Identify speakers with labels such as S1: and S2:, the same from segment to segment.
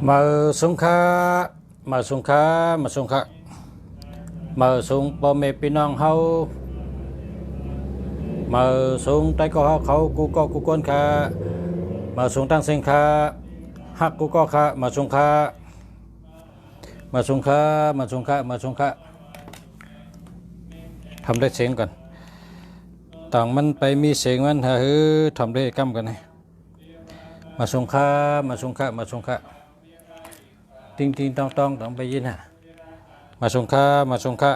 S1: มาสงค้ามาสงค้ามาสงค้ามาสงพ่อแม่พี่น้องเฮามาสงใต้ก็เขากูก็กูก้นค้ามาสงตั้งเสียงค้าฮักกูก็ค้ามาสงค้ามาสงค้ามาสงค้ามาสงค้าทำได้เสียงก่อนต่างมันไปมีเสียงมันฮือทำได้กำกันไงมาสงค้ามาสงค้ามาสงค้าติงติงต้องต้องไปยินฮะมาสงค้ามาสงค้า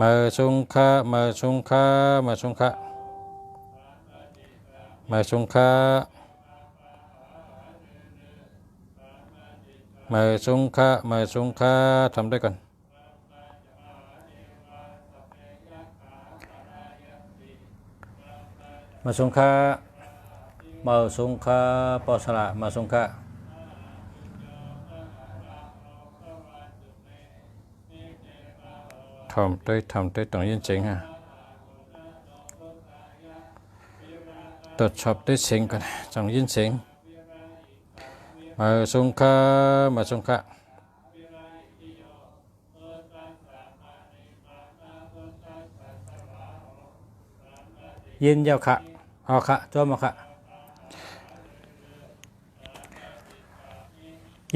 S1: มาสงค้ามาสงค้ามาสงค้ามาสงค้ามาสงค้ามาสงค้าทำได้ก่อนมาสงค้ามาสงค้าปอสละมาสงค้าทำได้ต้องยินเสียงฮะตรวจสอบได้เสียงก่อนต้องยินเสียงมาสงค้ามาสงค้ายินยาวค่ะเอาค่ะจ้ามาค่ะ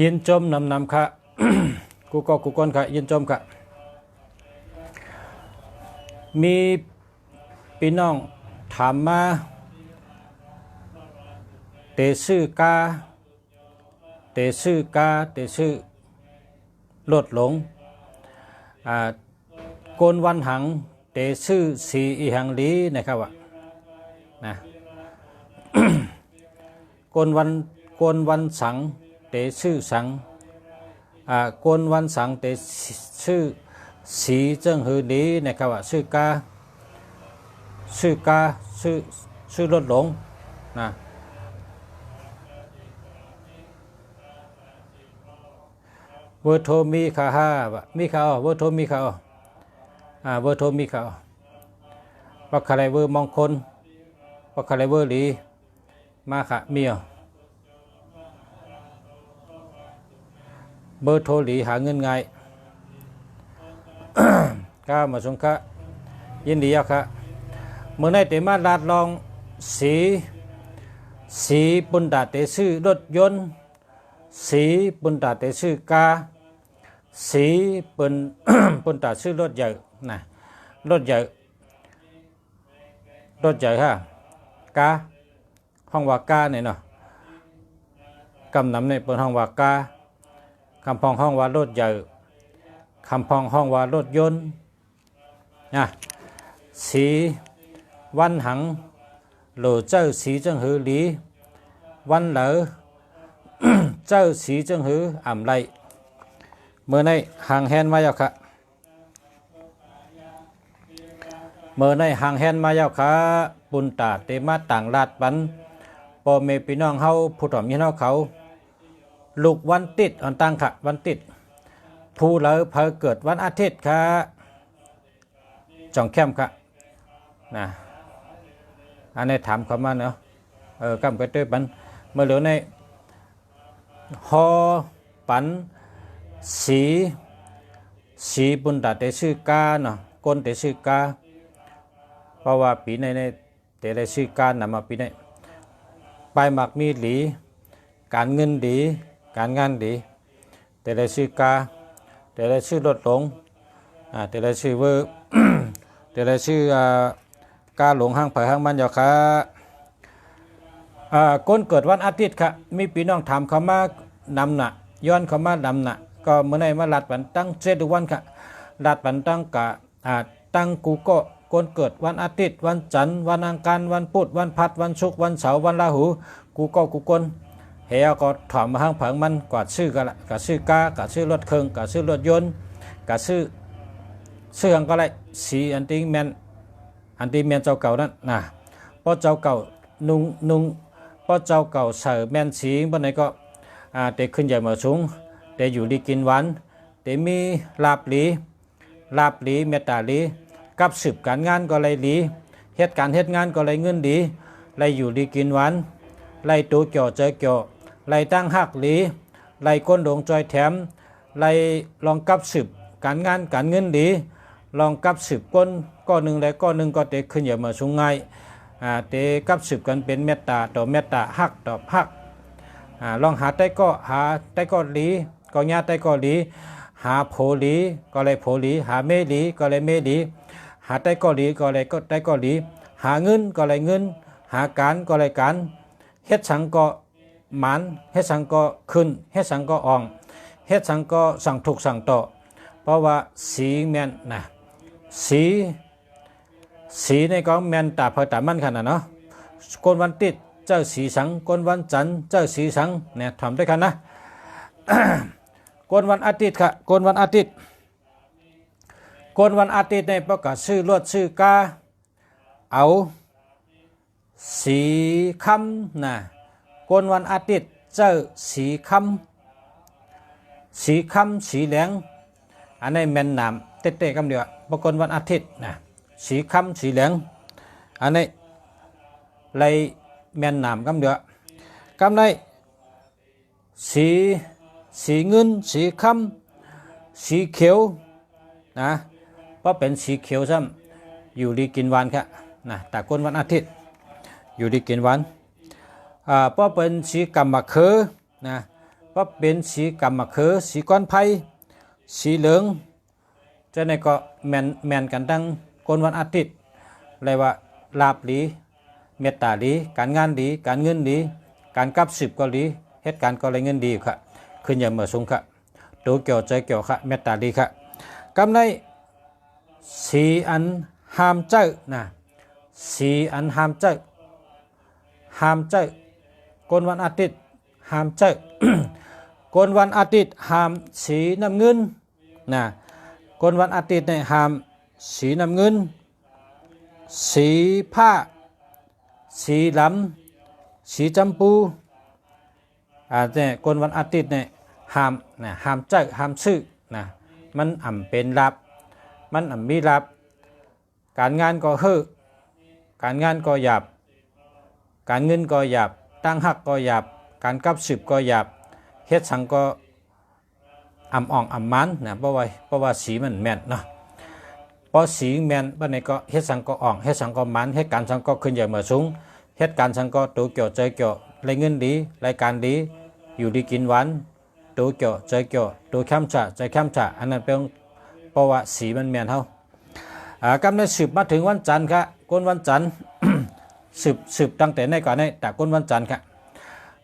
S1: ยินจมนำค่ะ กูก็กูก้นค่ะยินจมค่ะมีพี่น้องถามมาเตซื่อกาเตซื่อกาเตซื่อลดหลงโกนวันหังเตซื่อสีอีหังลีนะครับว่านะ โกนวันสังเตซื่อสังโกนวันสังเตซื่อสีเจิ้งหือลีนะครับว่าซื่อกาซื่อลดหลงนะเวอร์โทมีคาฮามีคาเวอร์โทมีคาเวอร์โทมีคาปักคาไรเวอร์มองคนปักคาไรเวอร์ลีมาค่ะมีเบอร์โทรหลีหาเงินไงก้ามาสงค่ะยินดีครับเมื่อในเตมาลาดลองสีปุนดาเตซื่อรถยนต์สีปุนดาเตซื่อกาสีปุน ปุนดาซื่อรถใหญ่นะรถใหญ่ฮะกาห้องว่ากาเนี่ยเนาะกำนำในเปิดห้องว่ากาคำพองห้องว่ารถใหญ่คำพองห้องว่ารถยนต์นะสีวันหังโหลเจ้าสีจังหือหลีวันเหลอ เจ้าสีจังหืออ่ำไรเมื่อในห่างแฮนมาแล้วค่ะเมื่อในห่างแฮนมาแล้วค่ะปุนตาเตมาต่างลาดปันปอเมพี่น้องเฮาผู้ถ่อมยินเฮาเขาลูกวันติดอันตั้งค่ะวันติดผู้เหลอเพอเกิดวันอาทิตย์ค่ะจ่องเข้มค่ะนะอันนี้ถามเขามาเนาะกำกับด้วยปันเมื่อเหลือในฮอปันสีบุญตาเตชื่อกาเนาะก้นเตชื่อกาเพราะว่าปีในเตได้ชื่อกานำมาปีในปลายหมักมีหลีการเงินดีการงานดีเตได้ชื่อกาเตได้ชื่อลดหลงเตได้ชื่อเวอร์ เตได้ชื่อกาหลงห้างเผยห้างมันยาค่ะก้นเกิดวันอาทิตย์ค่ะมีพี่น้องถามเขามานำหนะย้อนเขามานำหนะก็เมื่อไหร่มาลัดปันตั้งเจ็ดวันค่ะลัดปันตั้งกะตั้งกูก็ก้นเกิดวันอาทิตย์วันจันทร์วันอังคารวันพุธวันพฤหัสวันศุกร์วันเสาร์วันราหูกูก็กูก้นเฮียก็ถอมมาห้างเผยมันกว่าชื่อกันละกะชื่อกากะชื่อรถเครื่องกะชื่อรถยนต์กะชื่อก็ไรสีอันติแมนเจ้าเก่านั่นนะเพราะเจ้าเก่านุ่งเพราะเจ้าเก่าใส่แมนสีบนไหนก็เตะขึ้นใหญ่มาสูงเตะอยู่ดีกินหวานเตะมีลาบหลีเมตตาหลีกับสืบการงานก็เลยหลีเหตุงานก็เลยเงินดีเลยอยู่ดีกินหวานเลยตัวเกี่ยวเจอเกี่ยว ไล่ตั้งหักหลีไล่ก้นดงจอยแถมไล่ลองกับสืบการงานการเงินหลีลองกับสืบก้นก้อนหนึ่งและก้อนหนึ่งก็เตะขึ้นอย่ามาสูงไงเตะกับสืบกันเป็นเมตตาต่อเมตตาหักต่อหักลองหาใต้ก็หาใต้ก็หลีก็ญาใต้ก็หลีหาโผหลีก็เลยโผหลีหาเมหลีก็เลยเมหลีหาใต้ก็หลีก็เลยก็ใต้ก็หลีหาเงินก็เลยเงินหาการก็เลยการเฮ็ดสังก็หมันเฮ็ดสังก็ขึ้นเฮ็ดสังก็อ่องเฮ็ดสังก็สั่งถูกสั่งต่อเพราะว่าสีแม่นนะสีในก็แม่นตาเพอตามันขนาดเนาะคนวันติดเจ้าสีสังคนวันจันทร์เจ้าสีสังเนี่ยทำด้วยกันนะ คนวันอาทิตย์ค่ะคนวันอาทิตย์คนวันอาทิตย์ในประกาศชื่อลวดชื่อกาเอาสีคำนะคนวันอาทิตย์เจ้าสีคำสีเหลืองอันนี้แม่นนามเต้ๆคำเดียวปรากฏวันอาทิตย์นะสีคำสีเหลืองอันนี้เลยแม่นนามคำเดียวคำในสีเงินสีคำสีเขียวนะเพราะเป็นสีเขียวซ้ำอยู่ดีกินหวานค่ะนะแต่คนวันอาทิตย์อยู่ดีกินหวานเพราะเป็นสีกำมะเขือนะเพราะเป็นสีกำมะเขือสีก้อนไผ่สีเหลืองจะในก็แมนกันตั้งคนวันอาทิตย์เลยว่าลาบดีเมตตาดีการงานดีการเงินดีการกับสืบก็ดีเหตุการณ์ก็เลยเงินดีค่ะขึ้นอย่างเมื่อสูงค่ะตัวเกี่ยวใจเกี่ยวค่ะเมตตาดีค่ะกำในสีอันห้ามเจ้านะสีอันห้ามเจ้าคนวันอาทิตย์ห้ามเจ้า คนวันอาทิตย์ห้ามสีน้ำเงินนะคนวันอาทิตย์ในห้ามสีน้ำเงินสีผ้าสีหลำสีจำปูเนี่ยคนวันอาทิตย์เนี่ยห้ามเจ้าห้ามซื้อนะมันเป็นลับมันมีลับการงานก็เฮ่อการงานก็หยาบการเงินก็หยาบตั้งหักก็หยาบการกับสืบก็หยาบเฮ็ดสังก็อ่องมันนะเพราะว่าสีมันแม่นเนาะพอสีแม่นบัดนี้ก็เฮ็ดสังก็อ่องเฮ็ดสังก็มันเฮ็ดการสังก็ขึ้นใหญ่เหมือสูงเฮ็ดการสังก็ตัวเกี่ยวใจเกี่ยวรายเงินดีรายการดีอยู่ดีกินหวานตัวเกี่ยวใจเกี่ยวตัวข้ามฉะใจข้ามฉะอันนั้นเป็นเพราะว่าสีมันแม่นเฮากำลังสืบมาถึงวันจันทร์ครับคนวันจันทร์ สืบตั้งแต่ในก่อนในแต่คนวันจันทร์ครับ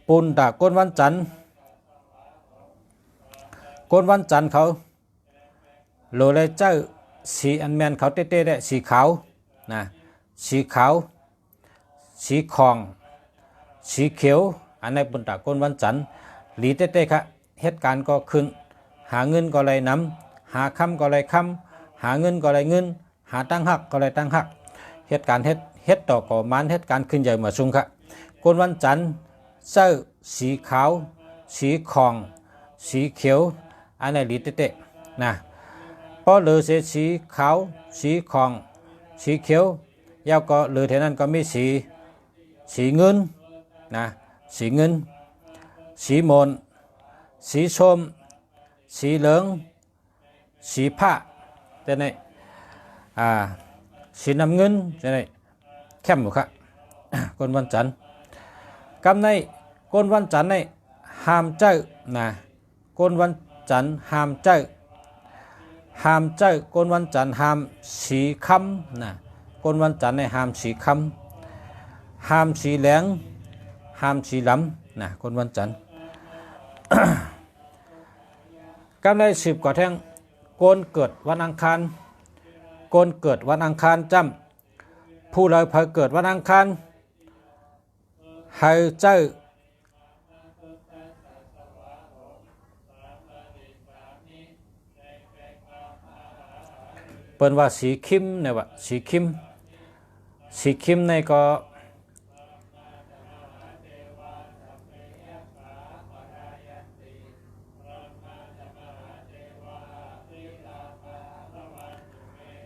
S1: ปุ่นแต่คนวันจันทร์เขาโลเลยเจ้าสีอันแมนเขาเต้ๆได้สีขาวนะสีขาวสีคองสีเขียวอันในปุ่นแต่คนวันจันทร์หลีเต้ๆครับเหตุการณ์ก็ขึ้นหาเงินก็เลยนำหาคำก็เลยคำหาเงินก็เลยเงินหาตั้งหักก็เลยตั้งหักเหตุการณ์เฮ็ดต่อก่อมันเหตุการณ์ขึ้นใหญ่เหมือนซุงครับคนวันจันทร์เสื้อสีขาวสีคองสีเขียวอันนี้หลีเต้ๆนะพอเหลือสีขาวสีคองสีเขียวยาวก็เหลือเท่านั้นก็มีสีเงินนะสีเงินสีมนสีส้มสีเหลืองสีผ้าแต่ในสีน้ำเงินจะได้เข้มหมดครับ คนวันจันทร์กำในคนวันจันทร์ในห้ามเจ้านะคนวันจันทร์ห้ามเจ้าคนวันจันทร์ห้ามสีคำนะคนวันจันทร์ในห้ามสีคำห้ามสีเหลืองห้ามสีหลำนะคนวันจันทร์ กำในสืบก่อแท่งโกนเกิดวันอังคารโกนเกิดวันอังคารจำผู้เลยเผยเกิดวันอังคารให้เจ้าเปิ้นว่าสีคิมเนี่ยว่าสีคิมในก็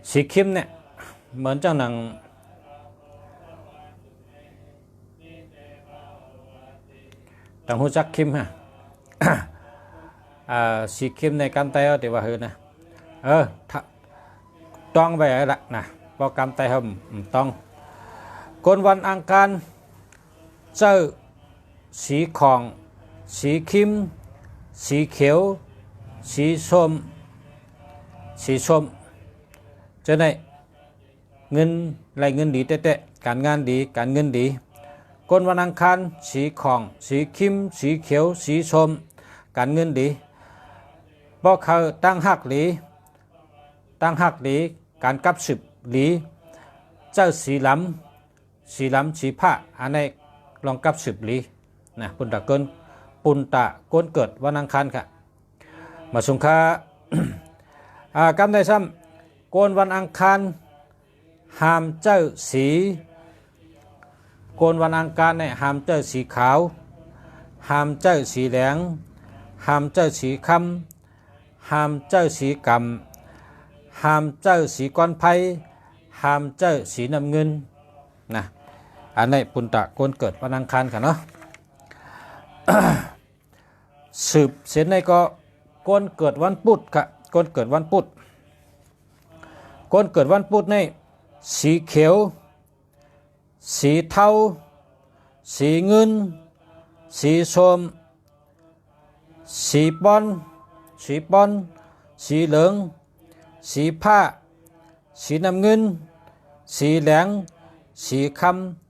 S1: สีคิมเนี่ยเหมือนเจ้าหนัง ต้องรู้จักคิมฮะ สีคิมในกำไตเอาแต่ว่าเฮือนะต้องไปอะไรละนะพอกำไตเฮมต้องคนวันอังคารเจ้าสีของสีคิมสีเขียวสีส้มจะได้เงินรายเงินดีเตะๆการงานดีการเงินดีคนวันอังคารสีของสีคิมสีเขียวสีส้มการเงินดีเพราะเขาตั้งหักหลีการกับสืบหลีเจ้าสีหลำสีผ้าอันนี้ลองกับสืบหลีนะปุณตะเกินปุณตะก้นเกิดวันอังคารค่ะมาสงค่ากำได้ซ้ำโกนวันอังคารห้ามเจ้าสีโกนวันอังคารเนี่ยห้ามเจ้าสีขาวห้ามเจ้าสีแดงห้ามเจ้าสีคำห้ามเจ้าสีกำห้ามเจ้าสีก้อนไผ่ห้ามเจ้าสีน้ำเงินนะอันนี้ปุณตะโกนเกิดวันอังคารค่ะเนาะ สืบเสร็จในก็โกนเกิดวันพุธค่ะโกนเกิดวันพุธโกนเกิดวันพุธในสีเขียวสีเทาสีเงินสีส้มสีปอนสีเหลืองสีผ้าสีน้ำเงินสีแหลงสีค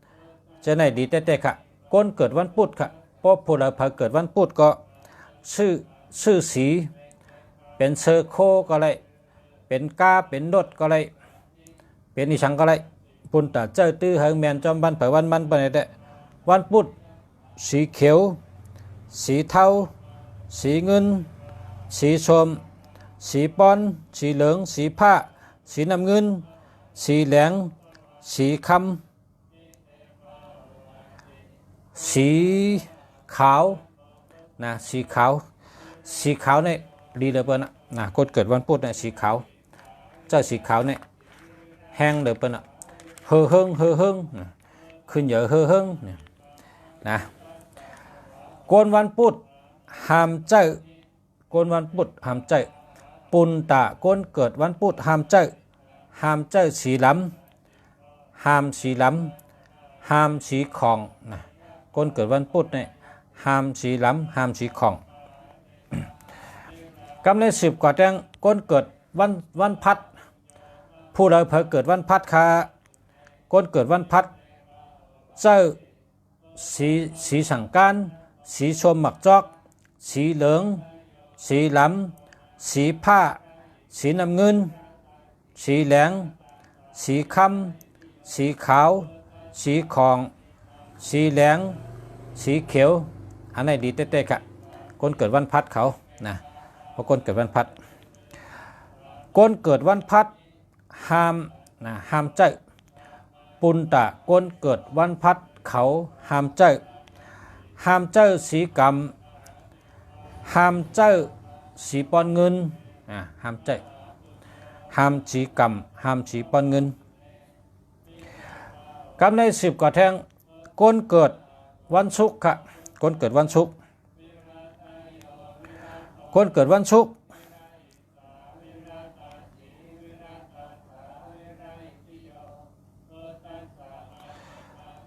S1: ำจะไหนดีแต่ค่ะโกนเกิดวันพุธค่ะเพราะผู้เราพอเกิดวันพุธก็ชื่อสีเป็นเซอร์โคก็เลยเป็นกาเป็นรถก็เลยเป็นอีสังก็เลยปุ่นตาเจ้าตื้อเฮงแมนจอมบันเผยวันมันไปไหนแต่วันพุธสีเขียวสีเทาสีเงินสีส้มสีปอนสีเหลืองสีผ้าสีน้ำเงินสีแหลงสีคำสีขาวนะสีขาวเนี่ยดีเลยเปิ้ลนะคนเกิดวันพุธเนี่ยสีขาวเจ้าสีขาวเนี่ยแห้งเลยเปิ้ลเฮอเฮิงขึ้นเยอะเฮอเฮิงนะโกนวันพุธห้ามเจ้าโกนวันพุธห้ามเจ้าปุณตะโกนเกิดวันพุธห้ามเจ้าสีหลำห้ามสีของนะโกนเกิดวันพุธเนี่ยห้ามสีหลำห้ามสีของกำเนิด10กว่าแจ้งก้นเกิดวันพัดผู้ใดเผยเกิดวันพัดค่ะก้นเกิดวันพัดเจ้าสีสังการสีชมหมักจอกสีเหลืองสีหลำสีผ้าสีน้ำเงินสีแหลงสีคำสีขาวสีของสีแหลงสีเขียวอันไหนดีเต้ๆค่ะคนเกิดวันพัดเขานะเพราะคนเกิดวันพัดคนเกิดวันพัดห้ามเจ้าปุณตะคนเกิดวันพัดเขาห้ามเจ้าสีกำห้ามเจ้าสีปอนเงินห้ามเจ้าห้ามสีกำห้ามสีปอนเงินกำใน10กว่าแท่งคนเกิดวันศุกร์ค่ะคนเกิดวันศุกร์คนเกิดวันศุกร์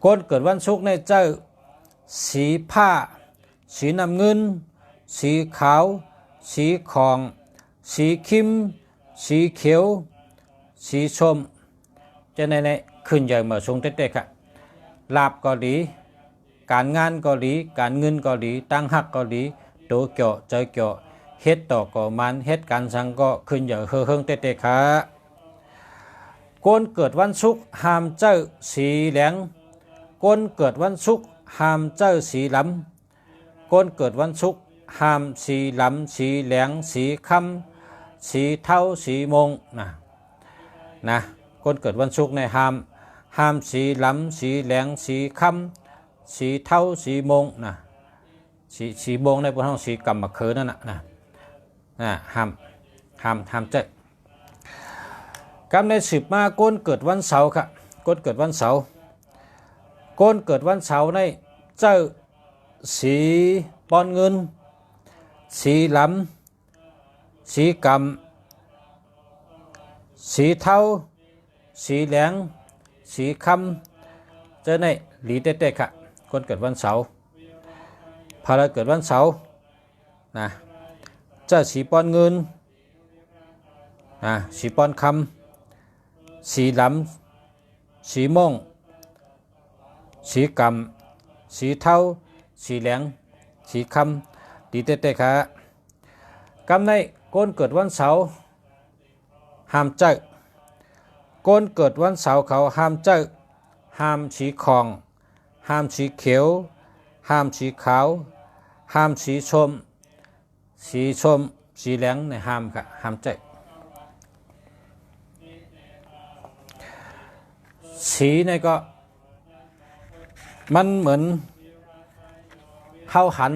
S1: คนเกิดวันศุกร์ในเจ้าสีผ้าสีน้ำเงินสีขาวสีของสีคิมสีเขียวสีส้มจะในขึ้นใหญ่มาทรงเต๊ะๆค่ะลาบก็ดีการงานก็ดีการเงินก็ดีตั้งหักก็ดีโตเกี่ยวใจเกี่ยวเฮ็ดต่อก็มันเฮ็ดการสังก็ขึ้นใหญ่เฮิงเต๊ะๆค่ะคนเกิดวันศุกร์ห้ามเจ้าสีแหลงคนเกิดวันศุกร์ห้ามเจ้าสีหลำคนเกิดวันศุกร์ห้ามสีหลำสีแหลงสีคำสีเทาสีมงนะคนเกิดวันศุกร์ในห้ามสีหลำสีแหลงสีคำสีเทาสีมงสีมงในพวกเราสีกำมะเขือนั่นห้ามเจ้ากำใน10มาก้นเกิดวันเสาร์ค่ะก้นเกิดวันเสาร์ก้นเกิดวันเสาร์ในเจ้า สีป้อนเงินสีหลำสีกำสีเทาสีเหลืองสีคำเจอในหลีเต้ๆค่ะคนเกิดวันเสาร์พอเราเกิดวันเสาร์นะเจ้าสีป้อนเงินสีป้อนคำสีหลำสีม่วงสีกำสีเทาสีเหลืองสีคำดีเต้ๆค่ะกำในก้นเกิดวันเสาร์ห้ามเจ้าก้นเกิดวันเสาร์เขาห้ามเจ้าห้ามสีคองห้ามสีเขียวห้ามสีขาวห้ามสีส้มสีเหลืองในห้ามค่ะห้ามเจ้าสีในก็มันเหมือนเข้าหัน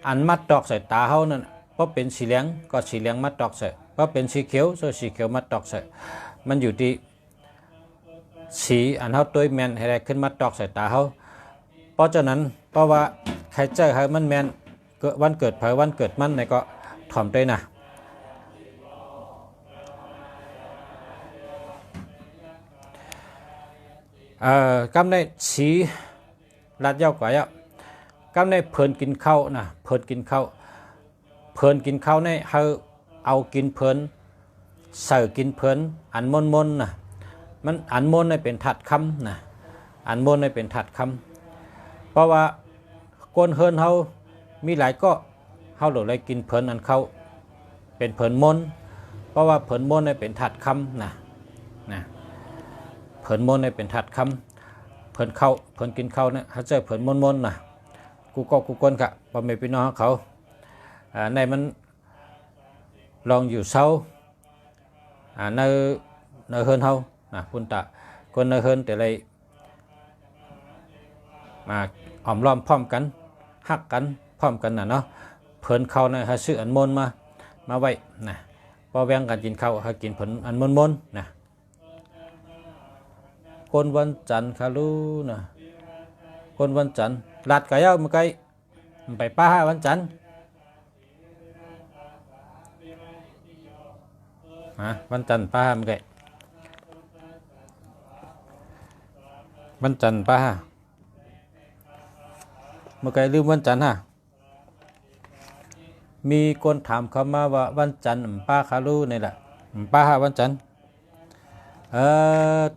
S1: อันมัดดอกใส่ตาเขานั่นเพราะเป็นสีเหลืองก็สีเหลืองมัดดอกใส่เพราะเป็นสีเขียวสีเขียวมัดดอกใส่มันอยู่ที่สีอันเขาตัวแมนให้ได้ขึ้นมัดดอกใส่ตาเขาเพราะฉะนั้นเพราะว่าใครเจอให้มันแมนเกิดวันเกิดเผยวันเกิดมันในก็ถ่อมด้วยนะกำในสีลัดยาวกว่าอ่ะกำในเพลินกินข้าวนะเพลินกินข้าวในเอากินเพลินใส่กินเพลินอันมนนะมันอันมนในเป็นถัดคำนะอันมนในเป็นถัดคำเพราะว่าก้นเฮินเขามีหลายก็เขาหลุดเลยกินเพลินอันเขาเป็นเพลินมนเพราะว่าเพลินมนในเป็นถัดคำนะเพลินมนในเป็นถัดคำเพลินเข้าเพลินกินข้าวเนี่ยเขาเจอเพลินมนนะกูก้นกะพ่อแม่พี่น้องเขาในมันลองอยู่เศร้าในเฮินเฮาพุ่นตะคนในเฮินแต่ไรมาอ้อมล้อมพร้อมกันฮักกันพร้อมกันเนาะเพิ่นเข้าในหาซื้ออันมนมาไว้นะพอแบ่งกันกินข้าวหากินผลอันมนนะคนวันจันทร์คาลูนะคนวันจันทร์ลาดไก่เอามาไก่ไปป้าวันจันทร์วันจันทร์ป้ามาไก่วันจันทร์ป้ามาไก่ลืมวันจันทร์มีคนถามเขามาว่าวันจันทร์ป้าคาลูนี่แหละป้าวันจันทร์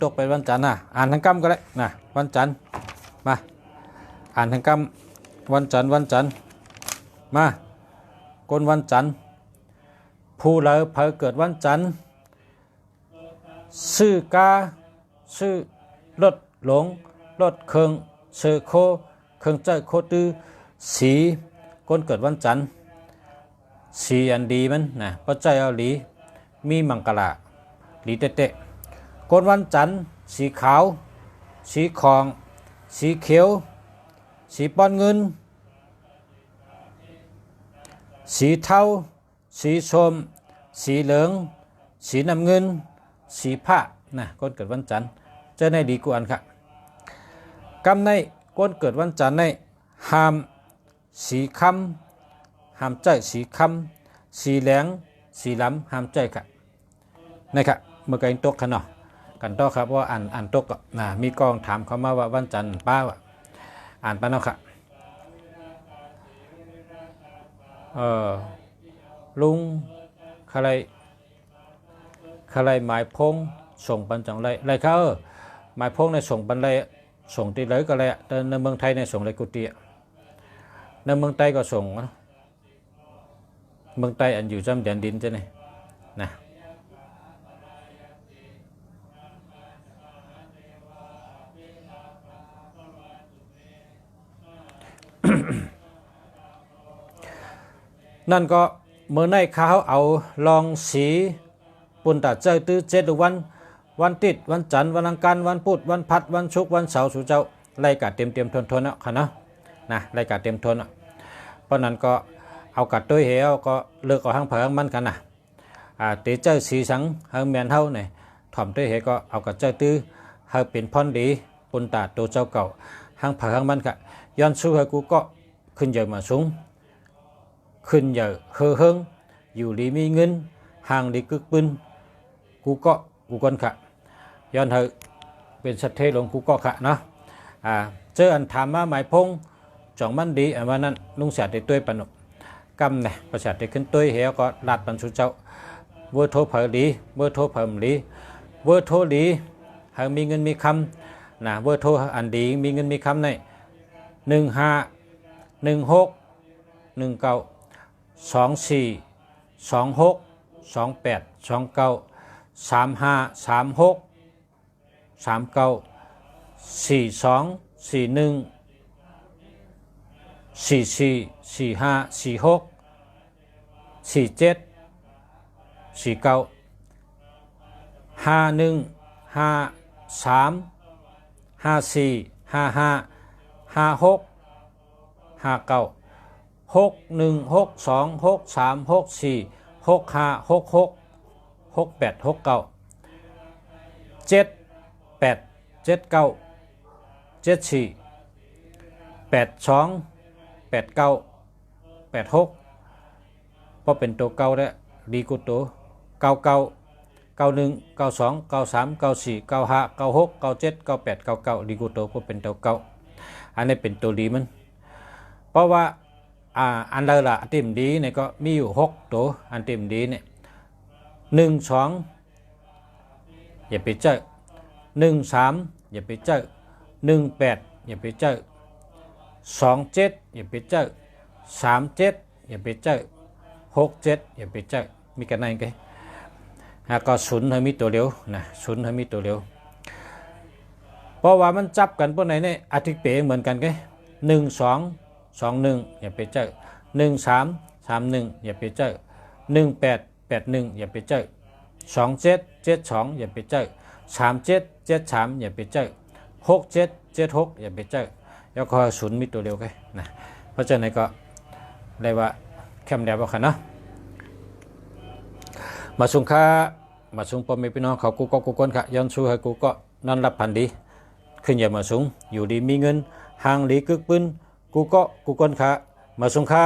S1: ตกไปวันจันทร์อ่านทั้งกำก็ได้นะวันจันทร์มาอ่านทั้งกำวันจันทร์มาคนวันจันทร์ผู้เลอเผยเกิดวันจันทร์ชื่อกาชื่อรถหลงรถเครื่องชื่อโคเครื่องใจโคตื้อสีคนเกิดวันจันทร์สีอันดีมันนะปัจจัยเอาหลีมีมังกรหลีเตะคนวันจันทร์สีขาวสีคองสีเขียวสีป้อนเงินสีเทาสีส้มสีเหลืองสีน้ำเงินสีผ้านะคนเกิดวันจันทร์เจอในดีกว่าอันค่ะกำในคนเกิดวันจันทร์ในห้ามสีคำห้ามใจสีคำสีแหลงสีล้ำห้ามใจค่ะนะครับเมื่อกี้ตกขนาดกันต่อครับว่าอ่านตกมีกองถามเขามาว่าวันจันทร์ป้าว่าอ่านป้าเนาะค่ะลุงใครหมายพงส่งปันจังไรเขาหมายพงในส่งปันไรส่งตีเลยก็เลยแต่ในเมืองไทยในส่งไรกุฏิในเมืองใต้ก็ส่งเมืองใต้อันอยู่จำเดียนดินใช่ไหมนะนั่นก็เมื่อในเขาเอาลองสีปุ่นตาเจ้าตื้อวันติดวันจันทร์วันอังคารวันพุธวันพัดวันศุกร์วันเสาร์สู่เจ้าไล่กัดเต็มทนค่ะเนาะนะไล่กัดเต็มทนเพราะนั้นก็เอากัดตัวเหวก็เลือกเอาห้างเผงมันกันตีเจ้าสีสังห้างแมนเท่าเนี่ยถ่อมตัวเหวก็เอากัดเจ้าตื้อห้างเป็นพรดีปุ่นตาตัวเจ้าเก่าห้างเผงมันค่ะ ย้อนสู้ให้กูก็ขึ้นเยอะมาสูงขึ้นเยอะเฮือเฮิงอยู่ดีมีเงินห่างดีกึกปืนกูก็กูคนขะย้อนเถอะเป็นสัตเทหลวงกูก็ขะเนาะเจออันถามมาหมายพงจ่องมันดีอันว่านั้นลุงเสียได้ตัวปนุกำเนี่ยประชาได้ขึ้นตัวเหี่ยวก็ลาดปันสุเจ้าเวอร์โทรเผยดีเวอร์โทรเพิ่มดีเวอร์โทรดีหากมีเงินมีคำนะเวอร์โทรอันดีมีเงินมีคำในพอเป็นตัวเก่าแล้วดีกว่าตัวเก่าดีกว่าตัวพอเป็นตัวเก่าอันนี้เป็นตัวดีมันเพราะว่าอันเดอร์ละอันเต็มดีเนี่ยก็มีอยู่6ตัวอันเต็มดีเนี่ย1 2อย่าไปเจอ1 3อย่าไปเจอ1 8อย่าไปเจอ2 7อย่าไปเจอ3 7อย่าไปเจอ6 7อย่าไปเจอมีกันไหนกันก็ศูนย์ให้มีตัวเดียวนะศูนย์ให้มีตัวเดียวเพราะว่ามันจับกันพวกไหนเนี่ยอาทิตย์เป๋เหมือนกันกัน1 2 2 1อย่าไปเจอ1 3 3 1อย่าไปเจอ1 8 8 1อย่าไปเจอ2 7 7 2อย่าไปเจอ3 7 7 3อย่าไปเจอ6 7 7 6อย่าไปเจอแล้วก็ศูนย์มีตัวเดียวกันนะเพราะฉะนั้นก็ได้ว่าแคมเดียวกันเนาะมาส่งค่ามาส่งพ่อแม่พี่น้องเขากูก็กูคนค่ะย้อนสู้ให้กูก็นอนรับพันดีขึ้นอย่ามาส่งอยู่ดีมีเงินห่างดีกึกปืนกูก็กูคนค่ะมาส่งค่า